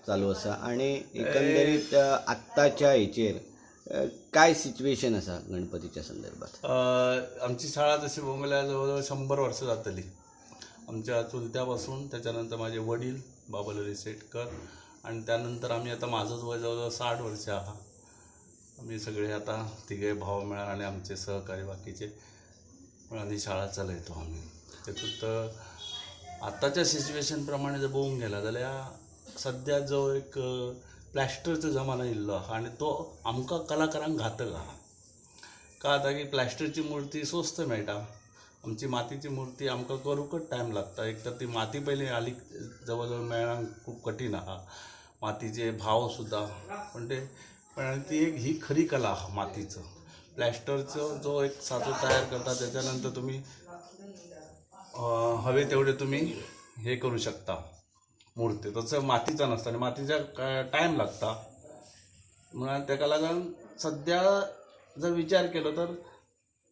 चालू आसा आणि एकंदरीत आत्ताच्या हेचेर काय सिच्युएशन आसा गणपतीच्या संदर्भात? आमची शाळा तशी बोंगल्या जवळजवळ 100 वर्ष जातली. आमच्या चुलत्यापासून, त्याच्यानंतर माझे वडील बाबालहरी सेटकर, आणि त्यानंतर आम्ही आता माझंच वय जवळजवळ 60 वर्ष आहात. आम्ही सगळे आता तिघे भाव मिळान आणि आमचे सहकारी बाकीचे मिळून ही शाळा चलयतो आम्ही. तेतूंत आताच्या सिच्युएशन प्रमाणे जर पळोवंक गेला जाल्यार सध्या जो एक प्लॅस्टरचो जमानो येयल्लो आहा आनी तो आमकां कलाकारांक घातक आहा. का आता की प्लॅस्टरची मुर्ती स्वस्त मेळटा, आमची मातीची मूर्ती आमकां करूंकच टायम लागता. एक तर ती माती पयलीं हालीं जवळ मेळांक खूब कठीण आहा, मातीचे भाव सुद्दां. पण ती एक ही खरी कला आहा मातीचो. प्लॅस्टरचो जो एक साचो तयार करता त्याच्यानंतर तुम्ही हवे तेवढे तुम्ही हे करू शकता मूर्ती. तसं मातीचा नसता आणि मातीचा टायम लागता. म्हणून ताका लागून सध्या जर विचार केलो तर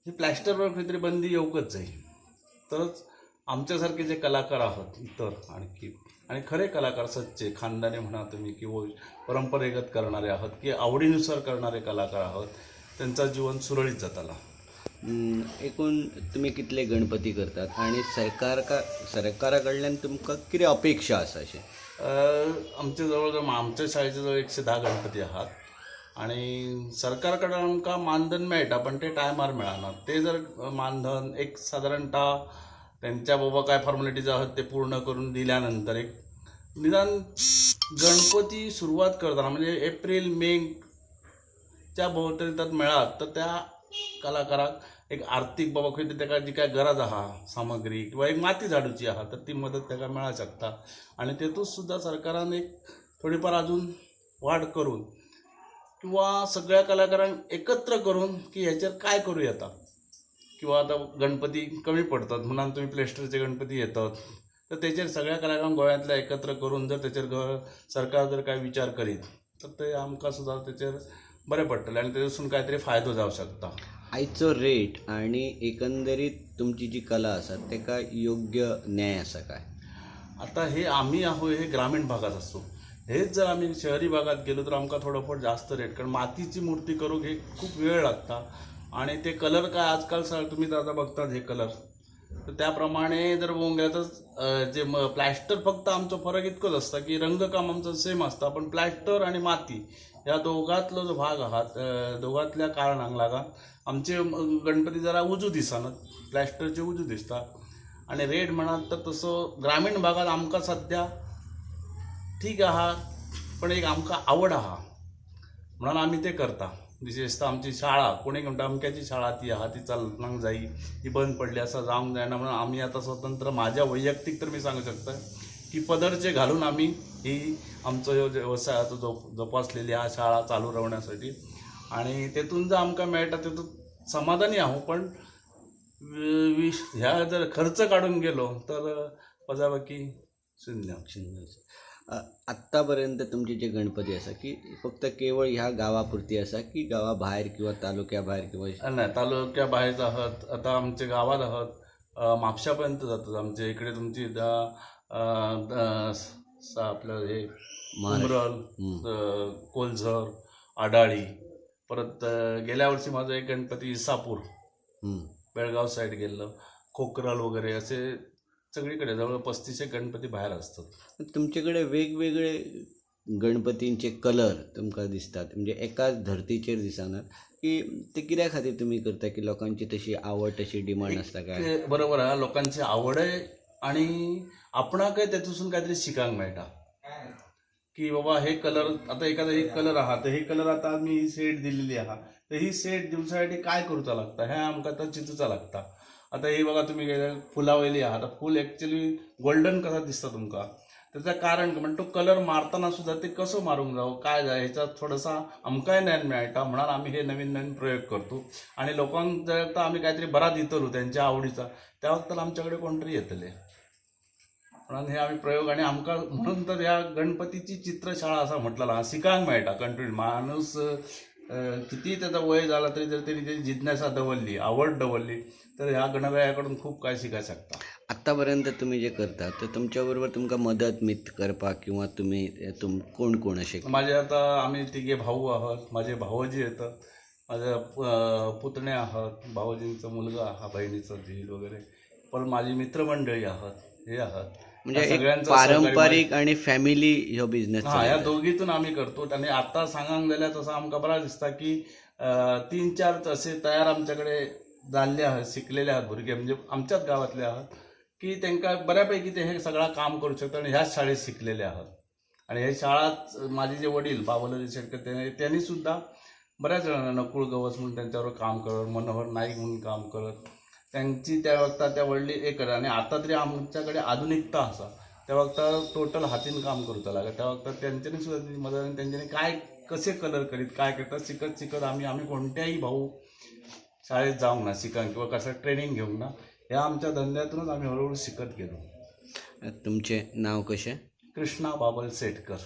ही प्लॅस्टरवर खंय तरी बंदी येवकच जाय, तरच आमच्यासारखे जे कलाकार आहात इतर आणखी आणि खरे कलाकार सच्चे खानदानी म्हणा तुम्ही किंवा परंपरेगत करणारे आहात की आवडीनुसार करणारे कलाकार आहात, त्यांचा जीवन सुरळीत जाताला. एकूण तुम्ही कितले गणपती करतात आणि सरकारा कडल्यान तुमकां कितें अपेक्षा आसा अशें? आमचे जवळ आमच्या शाळेचे जवळ 110 गणपती आहात आणि सरकार कडून आमकां मानधन मेळटा, पण ते टायमार मेळना. ते जर मानधन एक साधारणतः त्यांच्या बाबा काय फॉर्मॅलिटीज आहात ते पूर्ण करून दिल्यानंतर एक निदान गणपती सुरुवात करताना म्हणजे एप्रिल मे च्या भोवतणी त्यात मेळात तर त्या कलाकाराक एक आर्थिक बाबा खंय तरी ताका जी काय गरज आहा सामग्री किंवा एक माती झाडूची आहा तर ती मदत ताका मेळा शकता. आणि तेतूंत सुद्दां सरकारान एक थोडीफार अजून वाड करून किंवा सगळ्या कलाकारांक एकत्र करून की ह्याचेर काय करू येता, किंवा आता गणपती कमी पडतात म्हणून तुम्ही प्लॅस्टरचे गणपती येतात तर त्याचेर सगळ्या कलाकारांक गोंयांतल्या एकत्र करून जर त्याचेर सरकार जर काय विचार करीत तर ते आमकां सुद्दां त्याचेर बरें पडटलें आणि तेतून काय तरी फायदो जावं शकता. आयचो रेट आणि एकंदरीत तुमची जी कला आसा ताका योग्य न्याय आसा काय? आता हे आम्ही आहो हे ग्रामीण भागात असतो, हेच जर आम्ही शहरी भागात गेलो तर आमकां थोडंफार जास्त रेट, कारण मातीची मूर्ती करूंक हे खूप वेळ लागता आणि ते कलर काय आजकाल तुम्ही आता बघतात हे कलर, तर त्याप्रमाणे जर पळोवंक गेलं तर जे प्लॅस्टर फक्त आमचो फरक इतकोच असता की रंगकाम आमचं सेम असता, पण प्लॅस्टर आणि माती ह्या दोघांतलो जो भाग आहात दोघांतल्या कारणांक लागून आमचे गणपती जरा उजू दिसनात, प्लॅस्टरचे उजू दिसता. आणि रेट म्हणात तर तसो ग्रामीण भागात आमकां सध्या ठीक आहा, पण एक आमकां आवड आहा म्हणून आमी ते करता. विशेषतः आमची शाळा कोणी म्हणटा अमक्याची शाळा ती आहा ती चलपाक जाय, ती बंद पडली आसा जावंक जायना म्हणून आमी आतां स्वतंत्र माझ्या वैयक्तीक तर मी सांगू शकता की पदरचे घालून आम्ही ही आमचो ह्यो व्यवसायाचो जोपासलेली हा शाळा चालू रावण्यासाठी आणि तेतून जर आमकां मेळटा तेतून समाधानी आहो. पण ह्या जर खर्च काढून गेलो तर वजाबाकी शून्य. आत्तापर्यंत तुमचे जे गणपती आसा की फक्त केवळ ह्या गावापुरती आसा की गावा भायर किंवा तालुक्या भायर किंवा नाही, तालुक्या बाहेर आहात, आता आमचे गावात आहात, म्हापशापर्यंत जातात आमचे इकडे तुमची आपलं हे उमरल, कोलझर, आडाळी, परत गेल्या वर्षी माझा एक गणपती इसापूर बेळगाव साईड गेलं, खोकरल वगैरे असे सगळीकडे जवळ 35 गणपती बाहेर असतात. तुमच्याकडे वेगवेगळे गणपतींचे कलर तुमकां दिसतात, म्हणजे एकाच धर्तीचेर दिसनात की ते कित्या खातीर तुमी करता की लोकांची तशी आवड तशी डिमांड आसता काय? बरोबर आहे, लोकांची आवड आहे आणि आपणाकय तेतून काहीतरी शिकांक मेळटा की बाबा हे कलर आता एखादा एक कलर आहा तर हे कलर आता आम्ही ही सेट दिलेली आहा तर ही सेट दिवसासाठी काय करूचा लागता हे आमकां आता चिंतूचा लागता. आता हे बघा तुम्ही फुलां वयली आहा तर फूल ॲक्च्युली गोल्डन कसा दिसता तुमकां, त्याचं कारण म्हणजे तो कलर मारताना सुद्धा ते कसं मारूंक जावं काय जाय ह्याचा थोडासा आमकांय ज्ञान मेळटा म्हणून आम्ही हे नवीन नवीन प्रयोग करतो आणि लोकांक जर आम्ही काहीतरी बरा दितलो त्यांच्या आवडीचा त्या वक्ताला आमच्याकडे कोणतरी येतले म्हणून हे आम्ही प्रयोग. आणि आमकां म्हणून तर ह्या गणपतीची चित्रशाळा असा म्हटलेला शिकांक मेळटा कंटिन्यू. माणूस किती त्याचा वय झाला तरी जर त्यांनी त्याची जिज्ञासा दवरली आवड दवरली तर ह्या गणरायाकडून खूप काय शिकायला शकता. आतापर्यंत तुम्ही जे करता तर तुमच्या बरोबर तुमका मदत मित करपाक किंवा तुम्ही कोण कोण असे माझे आता आम्ही तिघे भाऊ आहोत, माझे भावोजी येतं, माझ्या पुतणे आहात, भावोजींचा मुलगा हा, बहिणीचा धीर वगैरे, पण माझी मित्रमंडळी आहात, हे आहात. म्हणजे या एक सगळ्यांचं पारंपरिक आणि फॅमिली ह्यो बिझनेस हा, या दोघीतून आम्ही करतो. आणि आता सांगांक गेल्या तसं आमकां बरा दिसता की 3-4 असे तयार आमच्याकडे जाल्ले आहात, शिकलेले आहात भुरगे, म्हणजे आमच्याच गावातले आहात, की त्यांना बऱ्यापैकी ते हे सगळं काम करू शकतात आणि ह्याच शाळेत शिकलेले आहात. आणि हे शाळात माझे जे वडील बाबाजी शेटकर त्यांनी सुद्धा बऱ्याच जणांना नकुळ गवस म्हणून त्यांच्यावर काम करत, मनोहर नाईक म्हणून काम करत, त्यांची त्या वक्ता त्या वडली एक करत. आणि आता तरी आमच्याकडे आधुनिकता असा, त्या वक्ता टोटल हातीन काम करूचा लागा. त्या वक्ता त्यांच्यानी सुद्धा ती मदत, आणि त्यांच्यानी काय कसे कलर करीत काय करतात शिकत शिकत आम्ही कोणत्याही भाऊ शाळेत जाऊन ना शिकांक किंवा कसं ट्रेनिंग घेऊन ना, या आमच्या धंद्यातूनच आम्ही हळूहळू शिकत गेलो. तुमचे नाव कसे? कृष्णा बाबल सेटकर.